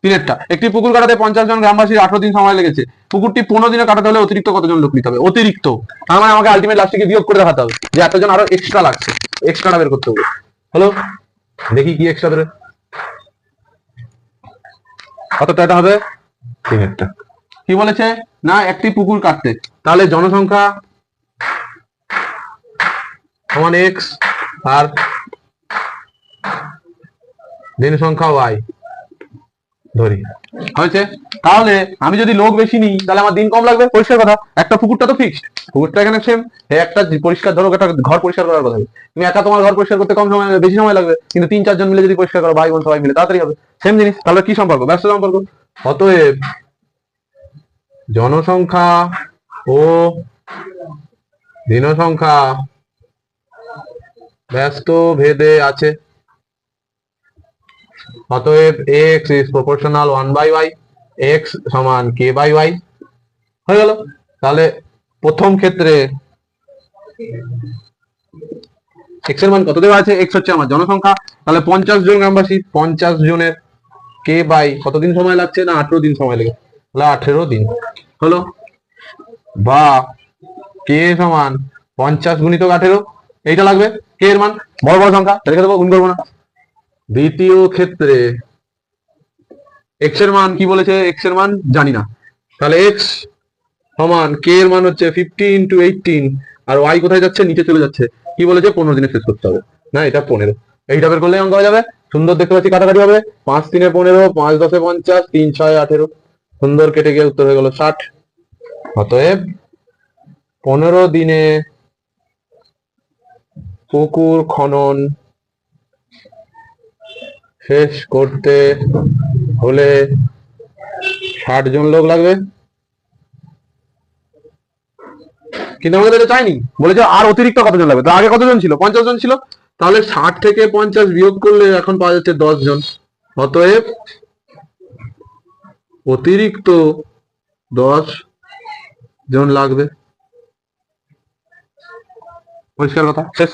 তিনেরটা। একটি পুকুর কাটাতে 50 জন গ্রামবাসীর 18 দিন সময় লেগেছে। পুকুরটি 15 দিনে কাটাতে হলে অতিরিক্ত কতজন লোক নিতে হবে? অতিরিক্ত তার মানে আমাকে আলটিমেট লাস্টে বিয়োগ করে দেখাতে হবে যে এতজন আরো এক্সট্রা লাগছে, এক্সট্রাটা বের করতে হবে। হলো, দেখি কি এক্সট্রা ধরে কতটা এটা হবে। তিনেরটা কি বলেছে না একটি পুকুর কাটতে, তাহলে জনসংখ্যা সমান এক্স আর দিন সংখ্যা ওয়াই ধরি হয়েছে। তাহলে আমি যদি লোক বেশি নিই তাহলে আমার দিন কম লাগবে, পরিষ্কার কথা। একটা পুকুরটা তো ফিক্সড, পুকুরটা এখানে সেম। একটা পরিষ্কার ধরো একটা ঘর পরিষ্কার করার কথা, তুমি একা তোমার ঘর পরিষ্কার করতে কম সময় বেশি সময় লাগবে, কিন্তু 3-4 জন মিলে যদি পরিষ্কার করো ভাই বোন সবাই মিলে তাড়াতাড়ি হবে। সেম জিনিস। তাহলে কি সম্পর্ক? ব্যস্ত সম্পর্ক। অতএব জনসংখ্যা ও দিনসংখ্যা ব্যস্ত ভেদে আছে। অতএব x is proportional 1/y, x সমান k/y হয়ে গেল। তাহলে প্রথম ক্ষেত্রে x এর মান কত দেওয়া আছে? x হচ্ছে আমার জনসংখ্যা, তাহলে 50 জন গ্রামবাসী, 50 জনের k/, কতদিন সময় লাগছে? না 18 দিন সময় লাগে, তাহলে 18 দিন হলো। বা k সমান 50 গুণিত 18, এইটা লাগবে। k এর মান বড় বড় সংখ্যা রেখে দেবো, গুণ করবো না। দ্বিতীয় ক্ষেত্রে x এর মান কি বলেছে? x এর মান জানি না, তাহলে x সমান k এর মান হচ্ছে 50 × 18, আর y কোথায় যাচ্ছে? নিচে চলে যাচ্ছে। কি বলেছে? 15 দিনে শেষ করতে হবে। না এটা 15, এইটা বের করলে অঙ্ক হয়ে যাবে। সুন্দর দেখতে পাচ্ছি কাটাকাটি হবে। 5 × 3 = 15, 5 × 10 = 50, 3 × 6 = 18, সুন্দর কেটে গিয়ে উত্তর হয়ে গেল 60। অতএব 15 দিনে পুকুর খনন শেষ করতে হলে 60 জন লোক লাগবে। কিন্তু আমাদের এটা চাইনি, বলেছে আর অতিরিক্ত কতজন লাগবে। তো আগে কতজন ছিল? 50 জন ছিল, তাহলে 60 থেকে 50 বিয়োগ করলে এখন পাওয়া যাচ্ছে 10 জন। অতএব অতিরিক্ত 10 জন লাগবে। পরিষ্কার কথা, শেষ।